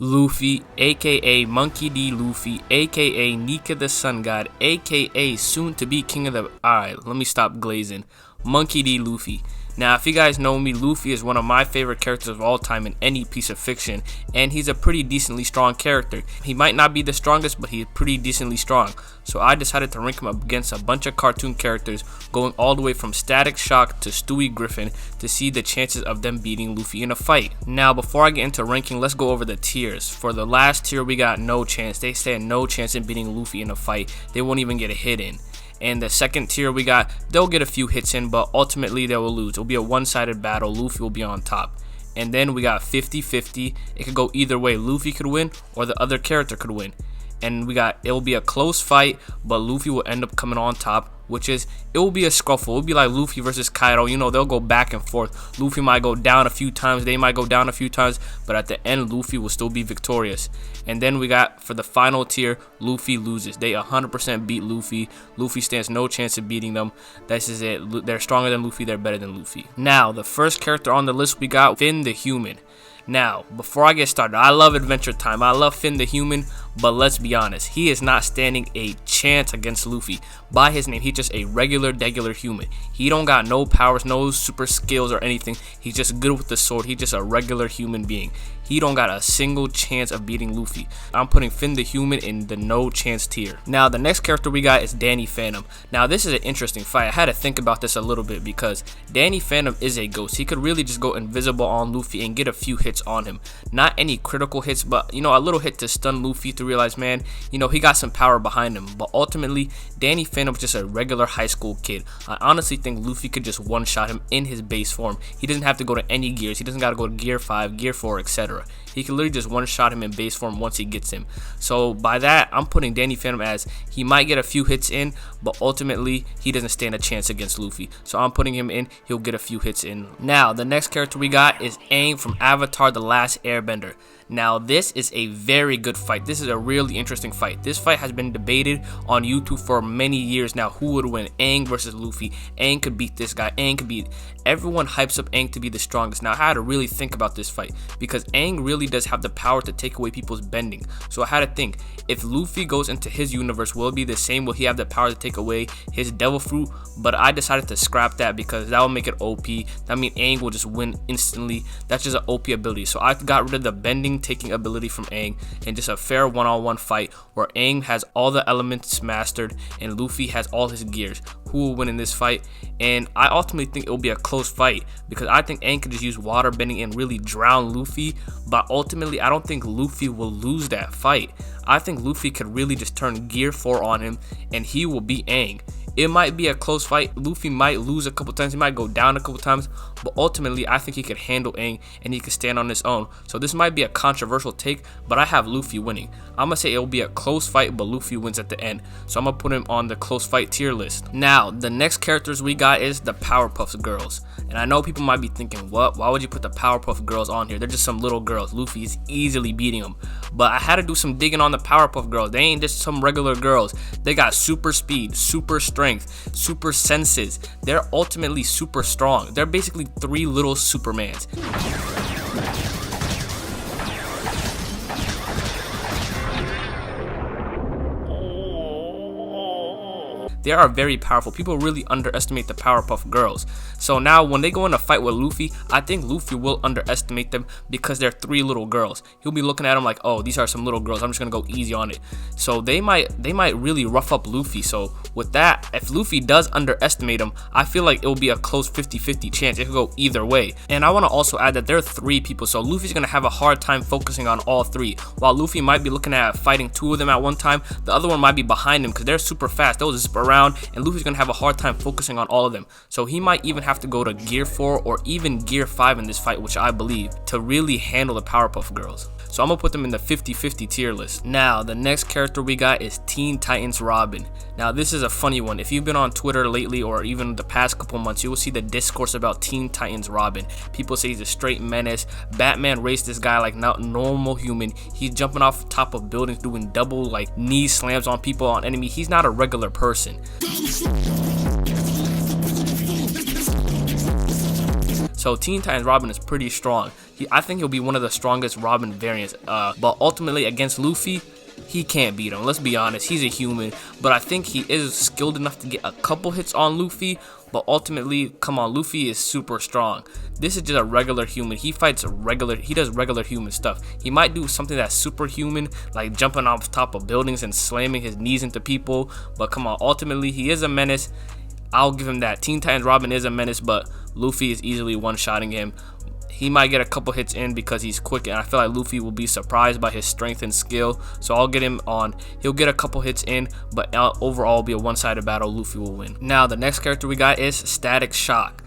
Luffy, aka Monkey D. Luffy, aka Nika the Sun God, aka soon to be King of the... Alright, let me stop glazing. Monkey D. Luffy. Now, if you guys know me, Luffy is one of my favorite characters of all time in any piece of fiction, and he's a pretty decently strong character. He might not be the strongest, but he's pretty decently strong. So I decided to rank him up against a bunch of cartoon characters, going all the way from Static Shock to Stewie Griffin to see the chances of them beating Luffy in a fight. Now, before I get into ranking, let's go over the tiers. For the last tier, we got no chance. They stand no chance in beating Luffy in a fight. They won't even get a hit in. And the second tier we got, they'll get a few hits in, but ultimately they will lose. It'll be a one-sided battle. Luffy will be on top. And then we got 50-50. It could go either way. Luffy could win or the other character could win. And we got, it will be a close fight, but Luffy will end up coming on top, which is, it will be a scruffle. It will be like Luffy versus Kaido. You know, they'll go back and forth. Luffy might go down a few times, they might go down a few times, but at the end, Luffy will still be victorious. And then we got, for the final tier, Luffy loses. They 100% beat Luffy. Luffy stands no chance of beating them. This is it. They're stronger than Luffy, they're better than Luffy. Now, the first character on the list we got, Finn the Human. Now, before I get started, I love Adventure Time. I love Finn the Human, but let's be honest, he is not standing a chance against Luffy. By his name, he's just a regular human. He don't got no powers, no super skills or anything. He's just good with the sword. He's just a regular human being. He don't got a single chance of beating Luffy. I'm putting Finn the Human in the no chance tier. Now, the next character we got is Danny Phantom. Now, this is an interesting fight. I had to think about this a little bit because Danny Phantom is a ghost. He could really just go invisible on Luffy and get a few hits on him. Not any critical hits, but, you know, a little hit to stun Luffy to realize, man, you know, he got some power behind him. But ultimately, Danny Phantom's just a regular high school kid. I honestly think Luffy could just one-shot him in his base form. He doesn't have to go to any gears. He doesn't got to go to gear 5, gear 4, etc. He can literally just one-shot him in base form once he gets him. So by that, I'm putting Danny Phantom as he might get a few hits in, but ultimately, he doesn't stand a chance against Luffy. So I'm putting him in. He'll get a few hits in. Now, the next character we got is Aang from Avatar: The Last Airbender. Now, this is a very good fight. This is a really interesting fight. This fight has been debated on YouTube for many years now. Who would win? Aang versus Luffy. Aang could beat this guy. Aang could beat... Everyone hypes up Aang to be the strongest. Now, I had to really think about this fight because Aang really does have the power to take away people's bending. So I had to think, if Luffy goes into his universe, will it be the same? Will he have the power to take away his devil fruit? But I decided to scrap that because that will make it OP. That means Aang will just win instantly. That's just an OP ability. So I got rid of the bending taking ability from Aang and just a fair one-on-one fight where Aang has all the elements mastered and Luffy has all his gears. Who will win in this fight? And I ultimately think it will be a close fight because I think Aang could just use water bending and really drown Luffy, but ultimately I don't think Luffy will lose that fight. I think Luffy could really just turn gear 4 on him and he will beat Aang. It might be a close fight. Luffy might lose a couple times. He might go down a couple times. But ultimately, I think he could handle Aang and he could stand on his own. So this might be a controversial take, but I have Luffy winning. I'm going to say it will be a close fight, but Luffy wins at the end. So I'm going to put him on the close fight tier list. Now, the next characters we got is the Powerpuff Girls. And I know people might be thinking, what? Why would you put the Powerpuff Girls on here? They're just some little girls. Luffy is easily beating them. But I had to do some digging on the Powerpuff Girls. They ain't just some regular girls. They got super speed, super strength, super senses. They're ultimately super strong. They're basically 3 little Supermans. They are very powerful. People really underestimate the Powerpuff Girls. So now when they go in a fight with Luffy, I think Luffy will underestimate them because they're 3 little girls. He'll be looking at them like, oh, these are some little girls. I'm just gonna go easy on it. So they might really rough up Luffy. So with that, if Luffy does underestimate him, I feel like it will be a close 50-50 chance. It could go either way. And I want to also add that there are 3 people. So Luffy's gonna have a hard time focusing on all 3. While Luffy might be looking at fighting 2 of them at one time, the other one might be behind him because they're super fast. They'll zip around. And Luffy's gonna have a hard time focusing on all of them. So he might even have to go to gear 4 or even gear 5 in this fight, which I believe, to really handle the Powerpuff Girls. So I'm gonna put them in the 50-50 tier list. Now, the next character we got is Teen Titans Robin. Now, this is a funny one. If you've been on Twitter lately or even the past couple months, you will see the discourse about Teen Titans Robin. People say he's a straight menace. Batman raised this guy like not normal human. He's jumping off top of buildings, doing double like knee slams on people, on enemy. He's not a regular person. So Teen Titans Robin is pretty strong. I think he'll be one of the strongest Robin variants. But ultimately against Luffy, he can't beat him. Let's be honest, he's a human, but I think he is skilled enough to get a couple hits on Luffy. But ultimately, come on, Luffy is super strong. This is just a regular human. He does regular human stuff. He might do something that's superhuman, like jumping off top of buildings and slamming his knees into people. But come on, ultimately, he is a menace. I'll give him that. Teen Titans Robin is a menace, but Luffy is easily one-shotting him. He might get a couple hits in because he's quick, and I feel like Luffy will be surprised by his strength and skill. So I'll get him on. He'll get a couple hits in, but overall it'll be a one-sided battle. Luffy will win. Now the next character we got is Static Shock.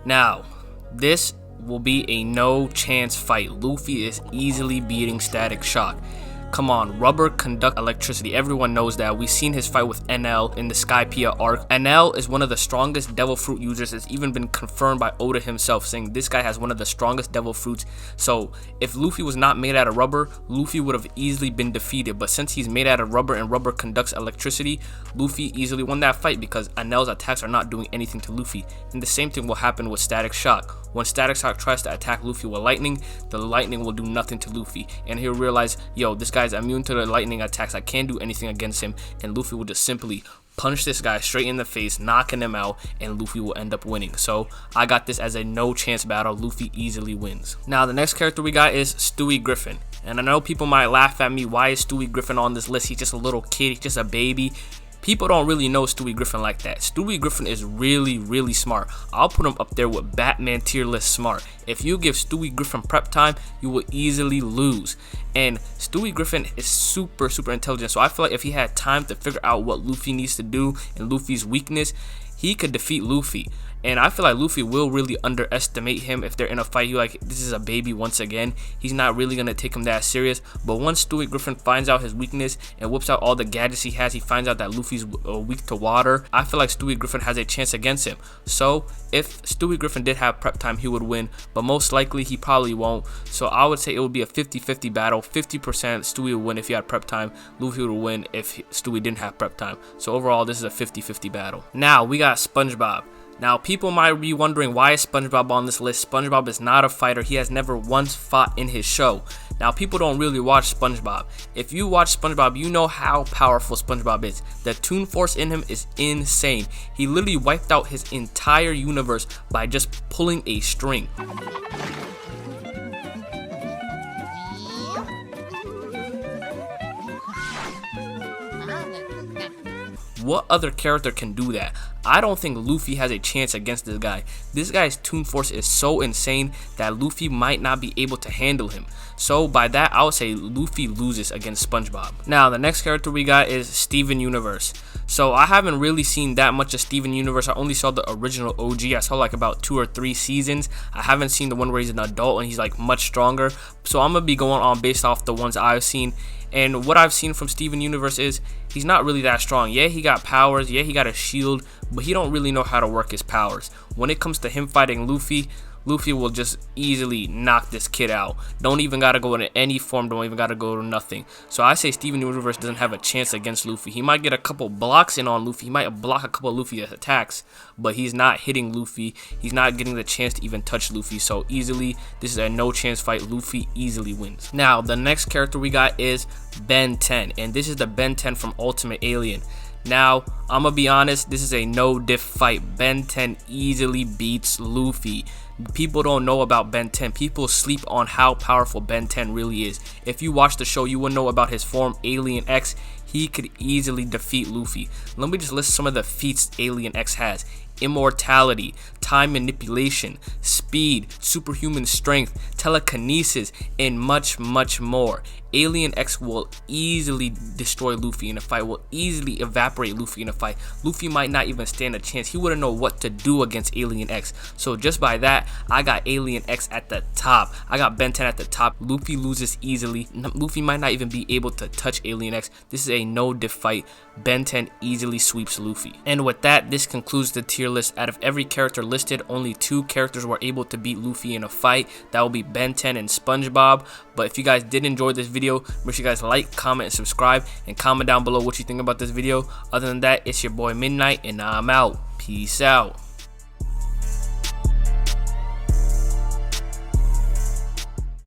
Now this will be a no chance fight. Luffy is easily beating Static Shock. Come on, rubber conduct electricity. Everyone knows that. We've seen his fight with NL in the Skypiea arc. NL is one of the strongest devil fruit users. It's even been confirmed by Oda himself, saying this guy has one of the strongest devil fruits. So if Luffy was not made out of rubber, Luffy would have easily been defeated. But since he's made out of rubber and rubber conducts electricity, Luffy easily won that fight because NL's attacks are not doing anything to Luffy. And the same thing will happen with Static Shock. When Static Shock tries to attack Luffy with lightning, the lightning will do nothing to Luffy. And he'll realize, yo, this guy's immune to the lightning attacks. I can't do anything against him. And Luffy will just simply punch this guy straight in the face, knocking him out, and Luffy will end up winning. So I got this as a no chance battle. Luffy easily wins. Now the next character we got is Stewie Griffin. And I know people might laugh at me. Why is Stewie Griffin on this list? He's just a little kid. He's just a baby. People don't really know Stewie Griffin like that. Stewie Griffin is really smart. I'll put him up there with Batman tier list smart. If you give Stewie Griffin prep time, you will easily lose. And Stewie Griffin is super intelligent. So I feel like if he had time to figure out what Luffy needs to do and Luffy's weakness, he could defeat Luffy. And I feel like Luffy will really underestimate him if they're in a fight. This is a baby once again. He's not really going to take him that serious. But once Stewie Griffin finds out his weakness and whips out all the gadgets he has, he finds out that Luffy's weak to water. I feel like Stewie Griffin has a chance against him. So if Stewie Griffin did have prep time, he would win. But most likely he probably won't. So I would say it would be a 50-50 battle. 50% Stewie would win if he had prep time. Luffy would win if Stewie didn't have prep time. So overall, this is a 50-50 battle. Now we got SpongeBob. Now, people might be wondering, why is SpongeBob on this list? SpongeBob is not a fighter. He has never once fought in his show. Now, people don't really watch SpongeBob. If you watch SpongeBob, you know how powerful SpongeBob is. The Toon Force in him is insane. He literally wiped out his entire universe by just pulling a string. What other character can do that? I don't think Luffy has a chance against this guy. This guy's Toon Force is so insane that Luffy might not be able to handle him. So by that, I would say Luffy loses against SpongeBob. Now, the next character we got is Steven Universe. So I haven't really seen that much of Steven Universe. I only saw the original OG. I saw like about 2 or 3 seasons. I haven't seen the one where he's an adult and he's like much stronger. So I'm going to be going on based off the ones I've seen. And what I've seen from Steven Universe is he's not really that strong. Yeah, he got powers. Yeah, he got a shield. But he don't really know how to work his powers. When it comes to him fighting Luffy, Luffy will just easily knock this kid out. Don't even gotta go into any form, don't even gotta go to nothing. So I say Steven Universe doesn't have a chance against Luffy. He might get a couple blocks in on Luffy. He might block a couple of Luffy attacks, but he's not hitting Luffy. He's not getting the chance to even touch Luffy. So easily, this is a no chance fight. Luffy easily wins. Now, the next character we got is Ben 10, and this is the Ben 10 from Ultimate Alien. Now, I'm gonna be honest, this is a no diff fight. Ben 10 easily beats Luffy. People don't know about Ben 10. People sleep on how powerful Ben 10 really is. If you watch the show, you will know about his form, Alien X. He could easily defeat Luffy. Let me just list some of the feats Alien X has. Immortality, time manipulation, speed, superhuman strength, telekinesis, and much more. Alien X will easily destroy Luffy in a fight, will easily evaporate Luffy in a fight. Luffy might not even stand a chance. He wouldn't know what to do against Alien X. So just by that, I got Alien X at the top. I got Ben 10 at the top. Luffy loses easily. Luffy might not even be able to touch Alien X. This is a no diff fight. Ben 10 easily sweeps Luffy. And with that, this concludes the tier list. Out of every character listed, only 2 characters were able to beat Luffy in a fight. That will be Ben 10 and SpongeBob. But if you guys did enjoy this video, make sure you guys like, comment, and subscribe, and comment down below what you think about this video. Other than that, it's your boy Midnight, and I'm out. Peace out.